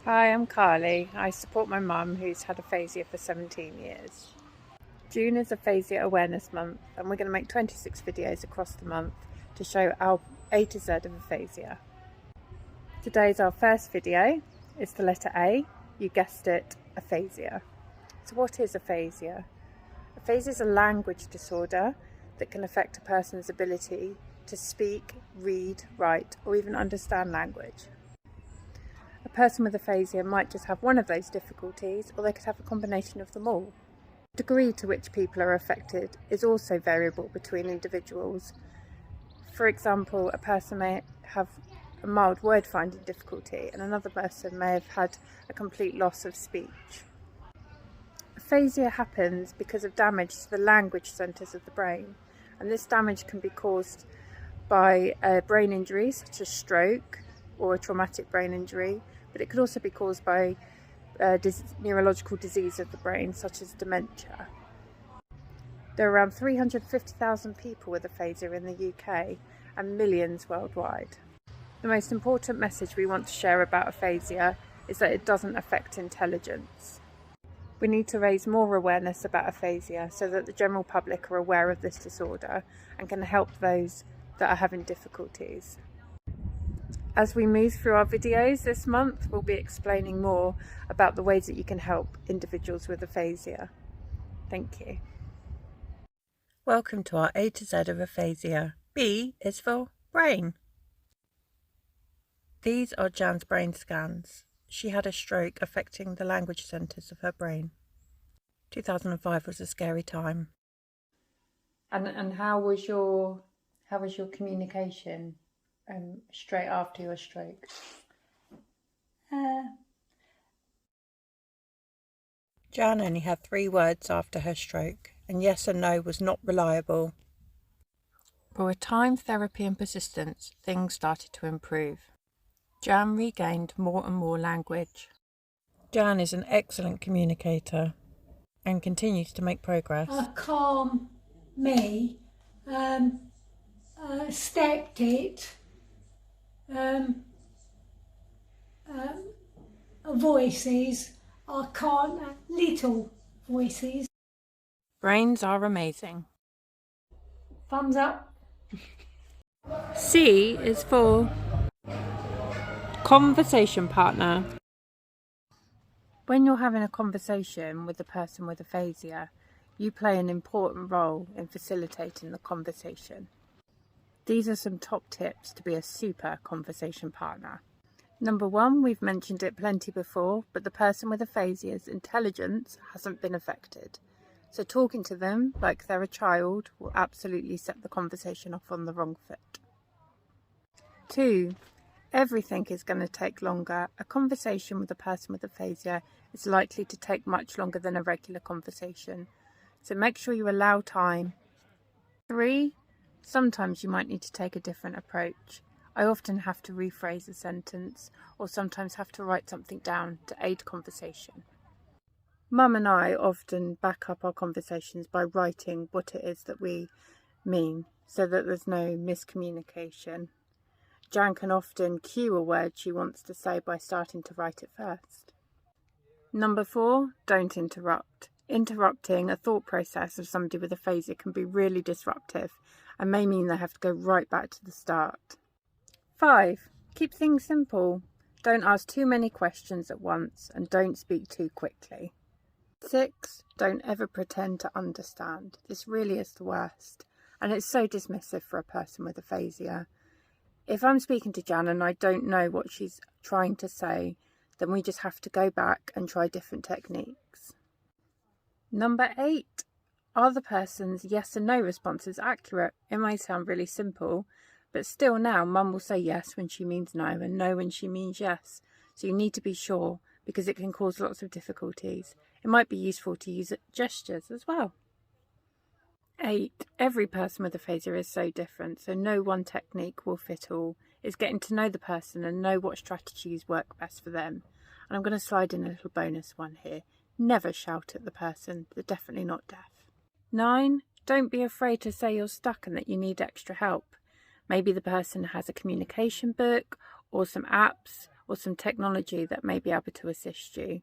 Hi, I'm Carly. I support my mum who's had aphasia for 17 years. June is Aphasia Awareness Month and we're going to make 26 videos across the month to show our A to Z of aphasia. Today's our first video. It's the letter A. You guessed it, aphasia. So what is aphasia? Aphasia is a language disorder that can affect a person's ability to speak, read, write, or even understand language. A person with aphasia might just have one of those difficulties, or they could have a combination of them all. The degree to which people are affected is also variable between individuals. For example, a person may have a mild word-finding difficulty and another person may have had a complete loss of speech. Aphasia happens because of damage to the language centres of the brain, and this damage can be caused by a brain injury such as stroke or a traumatic brain injury, but it could also be caused by neurological disease of the brain such as dementia. There are around 350,000 people with aphasia in the UK and millions worldwide. The most important message we want to share about aphasia is that it doesn't affect intelligence. We need to raise more awareness about aphasia so that the general public are aware of this disorder and can help those that are having difficulties. As we move through our videos this month, we'll be explaining more about the ways that you can help individuals with aphasia. Thank you. Welcome to our A to Z of aphasia. B is for brain. These are Jan's brain scans. She had a stroke affecting the language centres of her brain. 2005 was a scary time. And how was your communication straight after your stroke? Jan only had 3 words after her stroke, and yes and no was not reliable. But with time, therapy and persistence, things started to improve. Jan regained more and more language. Jan is an excellent communicator and continues to make progress. Calm me, stepped it, voices, I can't, little voices. Brains are amazing. Thumbs up. C is for conversation partner. When you're having a conversation with a person with aphasia, you play an important role in facilitating the conversation. These are some top tips to be a super conversation partner. Number 1, we've mentioned it plenty before, but the person with aphasia's intelligence hasn't been affected. So talking to them like they're a child will absolutely set the conversation off on the wrong foot. 2, everything is going to take longer. A conversation with a person with aphasia is likely to take much longer than a regular conversation. So make sure you allow time. 3, sometimes you might need to take a different approach. I often have to rephrase a sentence or sometimes have to write something down to aid conversation. Mum and I often back up our conversations by writing what it is that we mean so that there's no miscommunication. Jan can often cue a word she wants to say by starting to write it first. Number 4, don't interrupt. Interrupting a thought process of somebody with aphasia can be really disruptive and may mean they have to go right back to the start. 5, keep things simple. Don't ask too many questions at once and don't speak too quickly. 6, don't ever pretend to understand. This really is the worst, and it's so dismissive for a person with aphasia. If I'm speaking to Jan and I don't know what she's trying to say, then we just have to go back and try different techniques. Number 8, are the person's yes and no responses accurate? It may sound really simple, but still now Mum will say yes when she means no and no when she means yes. So you need to be sure because it can cause lots of difficulties. It might be useful to use gestures as well. 8, every person with aphasia is so different, so no one technique will fit all. It's getting to know the person and know what strategies work best for them. And I'm going to slide in a little bonus one here. Never shout at the person, they're definitely not deaf. 9, don't be afraid to say you're stuck and that you need extra help. Maybe the person has a communication book or some apps or some technology that may be able to assist you.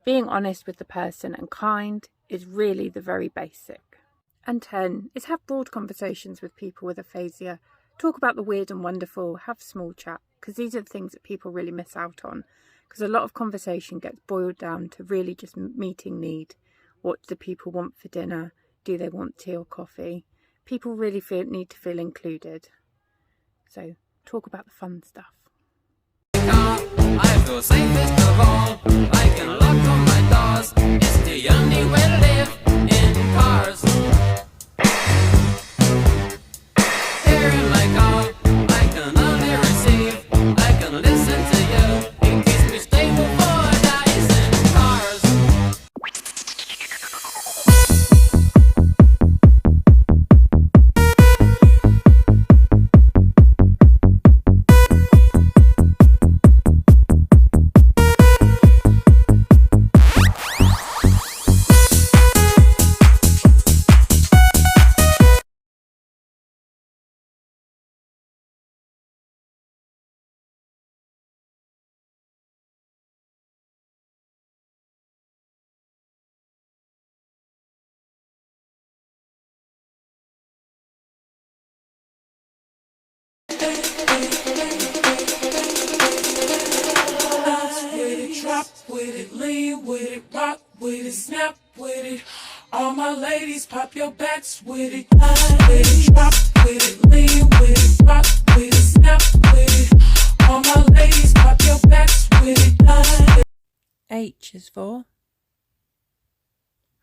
Being honest with the person and kind is really the very basic. And 10 is have broad conversations with people with aphasia. Talk about the weird and wonderful, have small chat, because these are the things that people really miss out on. Because a lot of conversation gets boiled down to really just meeting need. What do people want for dinner? Do they want tea or coffee? People really need to feel included. So talk about the fun stuff. I feel safest of all. I can lock on my doors. It's the only way to live in cars. Here in my car, I can only receive. I can listen to you. It keeps me stable for days in cars. Drop with it, lean with it, rock with it, snap with it. All my ladies, pop your backs with it. With it, drop with it, lean with it, rock with it, snap with it. All my ladies, pop your backs with it. H is for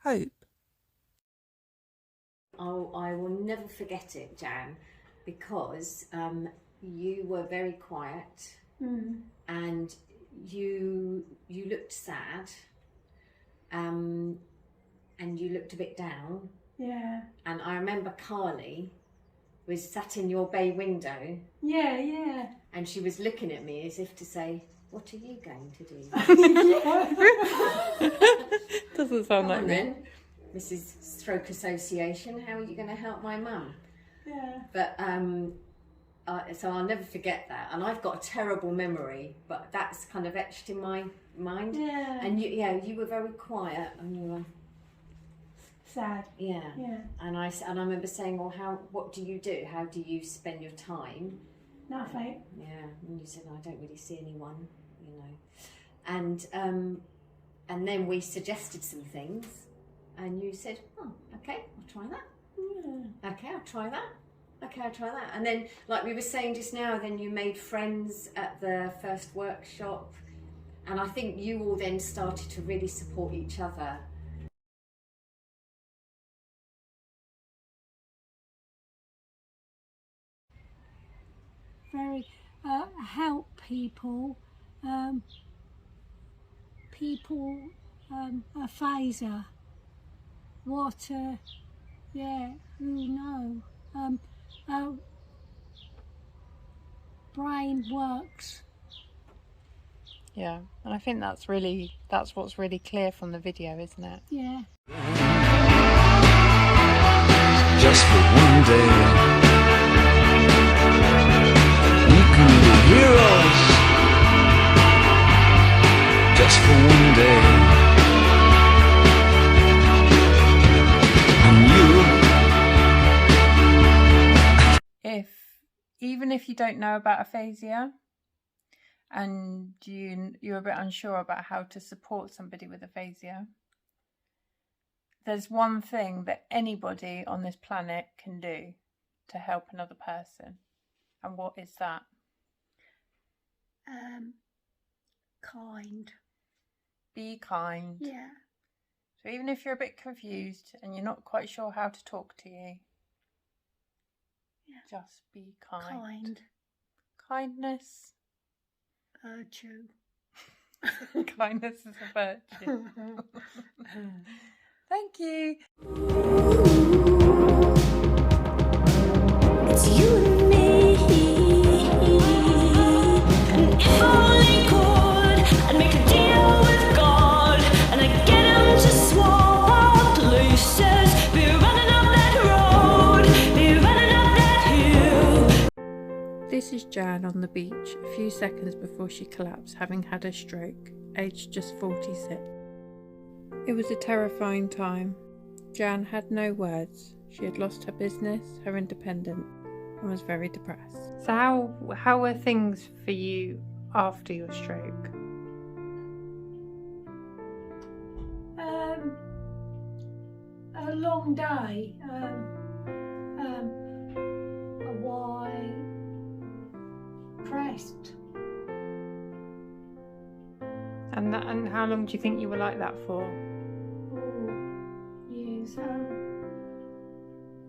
hope. Oh, I will never forget it, Jan, because you were very quiet and you looked sad and you looked a bit down. Yeah. And I remember Carly was sat in your bay window. Yeah, yeah. And she was looking at me as if to say, what are you going to do? Doesn't sound like Come on me. then, Mrs. Stroke Association, how are you going to help my mum? Yeah. But so I'll never forget that, and I've got a terrible memory, but that's kind of etched in my mind. Yeah. And you were very quiet, and you were Sad. yeah. And I remember saying, well, what do you do? How do you spend your time? Nothing. Yeah. And you said, I don't really see anyone, you know. And then we suggested some things, and you said, oh, okay, I'll try that. Yeah. Okay, I'll try that. Okay, I'll try that. And then, like we were saying just now, then you made friends at the first workshop. And I think you all then started to really support each other. Very help people. Aphasia. What? Yeah. No. Brain works. Yeah, and I think that's what's really clear from the video, isn't it? Yeah. Just for one day, we can be heroes. Just for one day, and Even if you don't know about aphasia and you're a bit unsure about how to support somebody with aphasia, there's one thing that anybody on this planet can do to help another person. And what is that? Kind. Be kind. Yeah. So even if you're a bit confused and you're not quite sure how to talk to you, just be kind. Kindness. Virtue. Kindness is a virtue. Thank you. It's you and me. And if only could, I'd make a deal with God, and I'd get him to swap our places. Be running up that road, be running up that hill. This is Jan on the beach a few seconds before she collapsed, having had a stroke, aged just 46. It was a terrifying time. Jan had no words. She had lost her business, her independence, and was very depressed. So how were things for you after your stroke? A long day. Why pressed? And how long do you think you were like that for? Oh, years.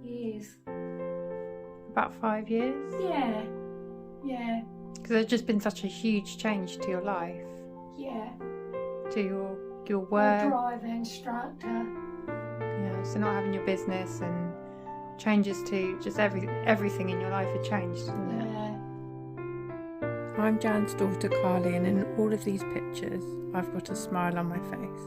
Years. About 5 years? Yeah. Yeah. Because there's just been such a huge change to your life, Yeah. to your A work. driver instructor. Yeah, so not having your business and changes to just everything in your life had changed, isn't it? Yeah. I'm Jan's daughter Carly, and in all of these pictures I've got a smile on my face.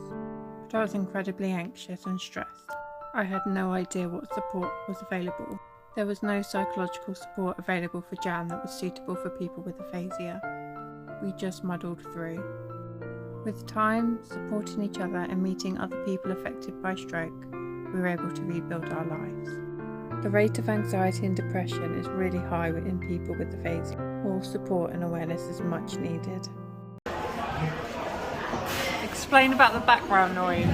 But I was incredibly anxious and stressed. I had no idea what support was available. There was no psychological support available for Jan that was suitable for people with aphasia. We just muddled through. With time, supporting each other and meeting other people affected by stroke, we were able to rebuild our lives. The rate of anxiety and depression is really high in people with aphasia. More support and awareness is much needed. Explain about the background noise.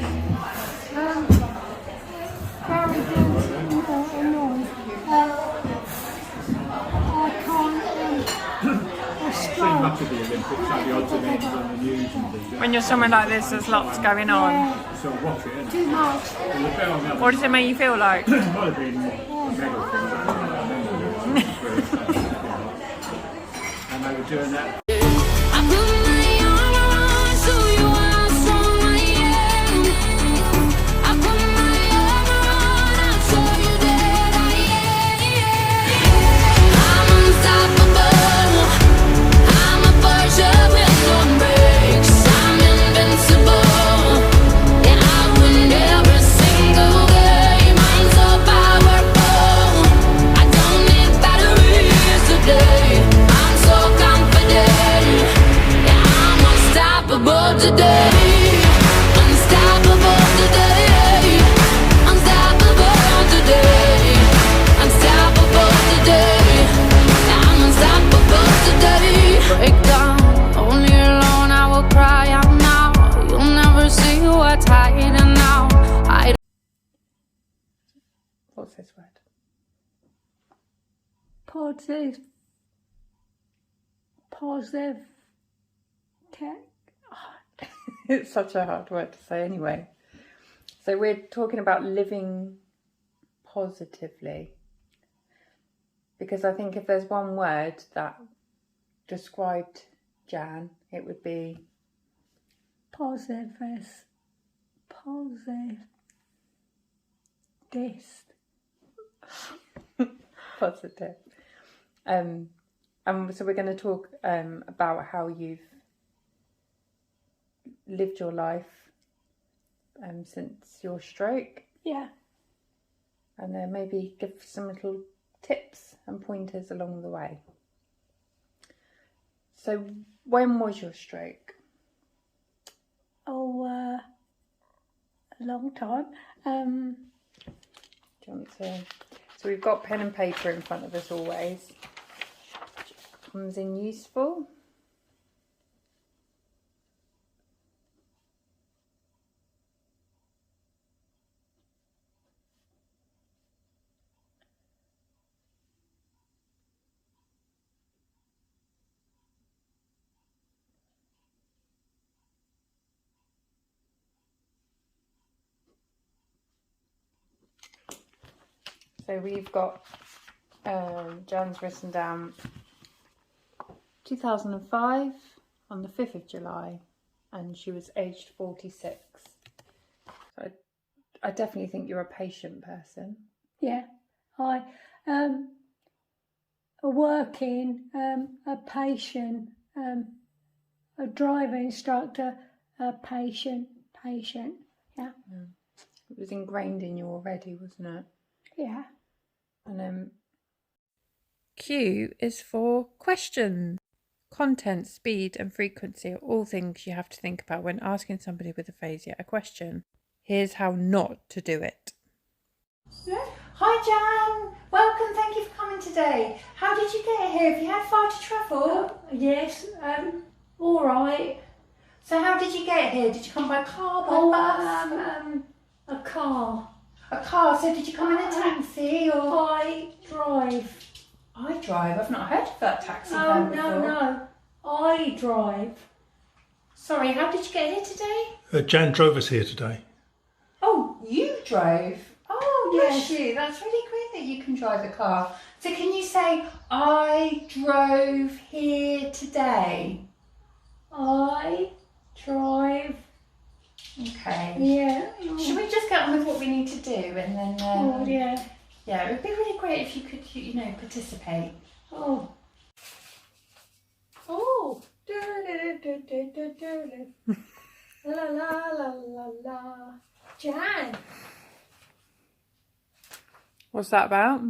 Very good noise. I can't. A stroke. Much of the Olympics, like the odds and ends on the news and things. When you're somewhere like this, there's lots going on. Yeah, So watch it, too much. and the bell on the other What does it make you feel like? might have been medal things, I don't know. And they were doing that. I put my arm around so you are strong, I am. I put my arm around, I'll show you that I am. I'm unstoppable. I'm a Porsche with no brakes. I'm invincible. Yeah, I win every single game. I'm so powerful. I don't need batteries today. I'm so confident. Yeah, I'm unstoppable today. Unstoppable today. Unstoppable today. Unstoppable today. Yeah, I'm unstoppable today. Break down, only alone I will cry out now. You'll never see what's hiding now. What's this word? Positive. Positive. It's such a hard word to say anyway. So we're talking about living positively. Because I think if there's one word that described Jan, it would be Positive. Positive. This. positive. So we're going to talk about how you've lived your life since your stroke, Yeah. and then maybe give some little tips and pointers along the way. So when was your stroke? Oh, a long time. Do you want to? So we've got pen and paper in front of us always. Comes in useful. So we've got Jan's written down 2005 on the 5th of July, and she was aged 46. So I definitely think you're a patient person. Yeah. I a working, a patient, a driver instructor, a patient. Yeah. It was ingrained in you already, wasn't it? Yeah. And Q is for questions. Content, speed and frequency are all things you have to think about when asking somebody with aphasia a question. Here's how not to do it. Hi Jan, welcome, thank you for coming today. How did you get here? Have you had far to travel? Yes, all right. So how did you get here? Did you come by car, by bus? A car. A car, so did you come in a taxi or? I drive. I drive, I've not heard of that taxi Oh, van before. no. I drive. Sorry, how did you get here today? Jan drove us here today. Oh, you drove? Oh, bless Yes. you. That's really great that you can drive a car. So can you say, I drove here today? I drive. Okay. Yeah. Should we just get on with what we need to do and then... Oh, yeah. Yeah, it would be really great if you could, you know, participate. Oh. Oh. La la la la la. Jan. What's that about?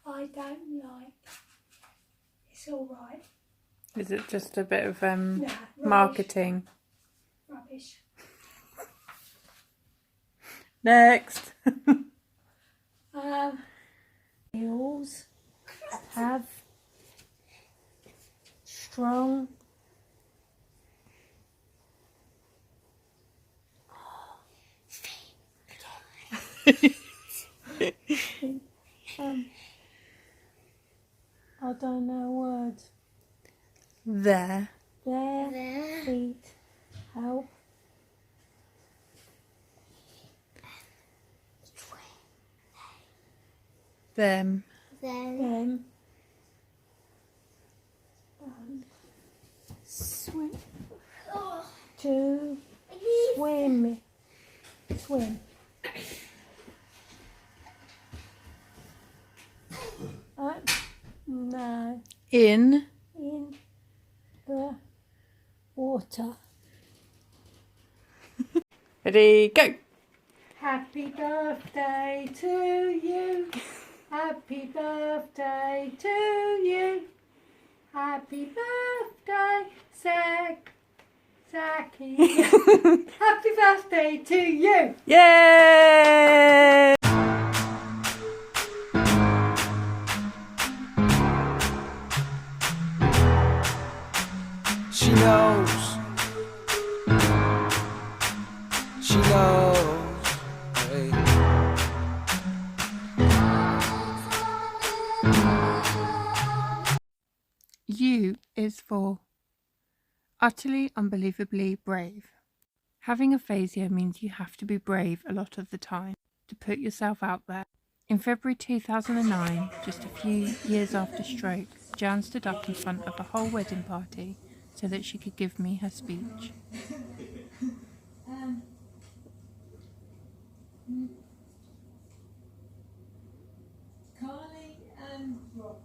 I don't like. It's all right. Is it just a bit of Nah, marketing? Rubbish. Next. Males have strong I don't know words. Their Their feet help them them swim to swim. No, in in the water. ready go. Happy birthday to you. Happy birthday to you. Happy birthday, Zachy. Happy birthday to you. Yay! She knows. She knows. Hey. U is for utterly, unbelievably brave. Having aphasia means you have to be brave a lot of the time, to put yourself out there. In February 2009, just a few years after stroke, Jan stood up in front of a whole wedding party so that she could give me her speech. Carly and Rob.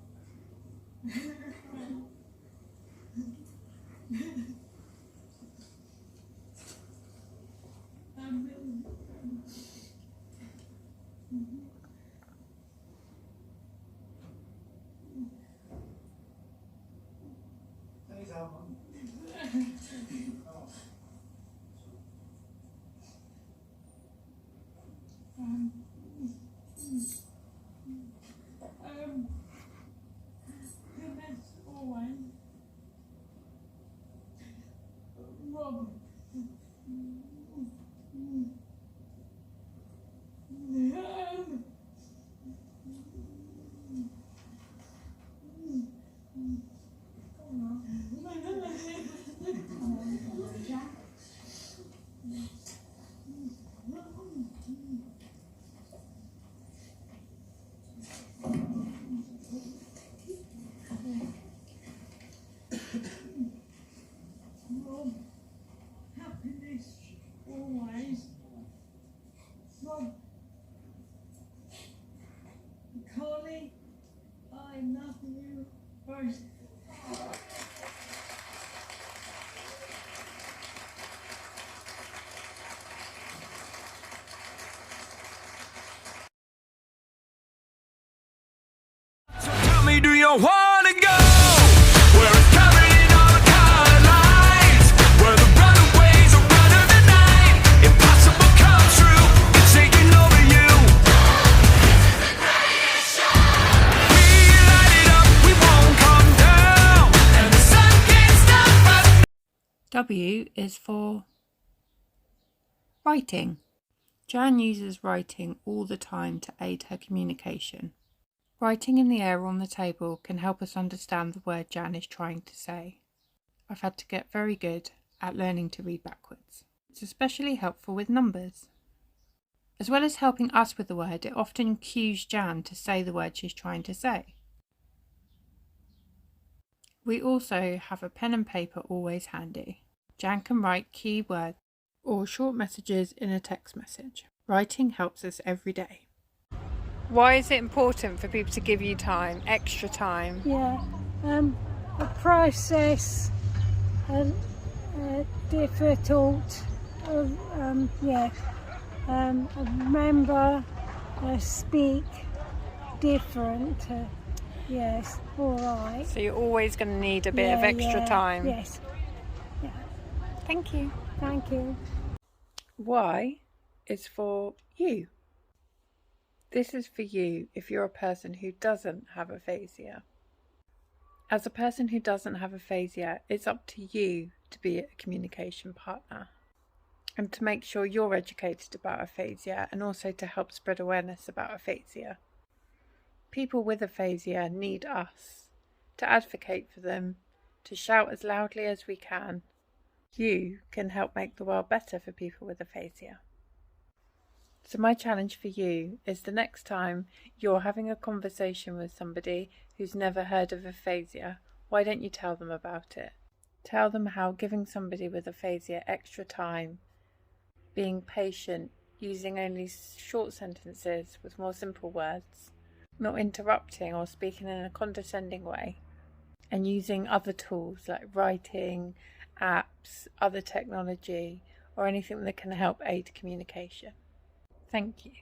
Happiness always. Rob. Carly, I love you both. don't wanna go where it's covered in all the colored lights, where the runaways are running the night. Impossible comes true, it's taking over you. We light it up, we won't come down, and the sun can't stop us. W is for writing. Jan uses writing all the time to aid her communication. Writing in the air on the table can help us understand the word Jan is trying to say. I've had to get very good at learning to read backwards. It's especially helpful with numbers. As well as helping us with the word, it often cues Jan to say the word she's trying to say. We also have a pen and paper always handy. Jan can write key words or short messages in a text message. Writing helps us every day. Why is it important for people to give you time, extra time? Yeah, the process difficult. Remember, speak different. Yes, all right. So you're always going to need a bit of extra time. Yes. Yeah. Thank you. Thank you. Y is for you. This is for you if you're a person who doesn't have aphasia. As a person who doesn't have aphasia, it's up to you to be a communication partner and to make sure you're educated about aphasia and also to help spread awareness about aphasia. People with aphasia need us to advocate for them, to shout as loudly as we can. You can help make the world better for people with aphasia. So my challenge for you is the next time you're having a conversation with somebody who's never heard of aphasia, why don't you tell them about it? Tell them how giving somebody with aphasia extra time, being patient, using only short sentences with more simple words, not interrupting or speaking in a condescending way, and using other tools like writing, apps, other technology, or anything that can help aid communication. Thank you.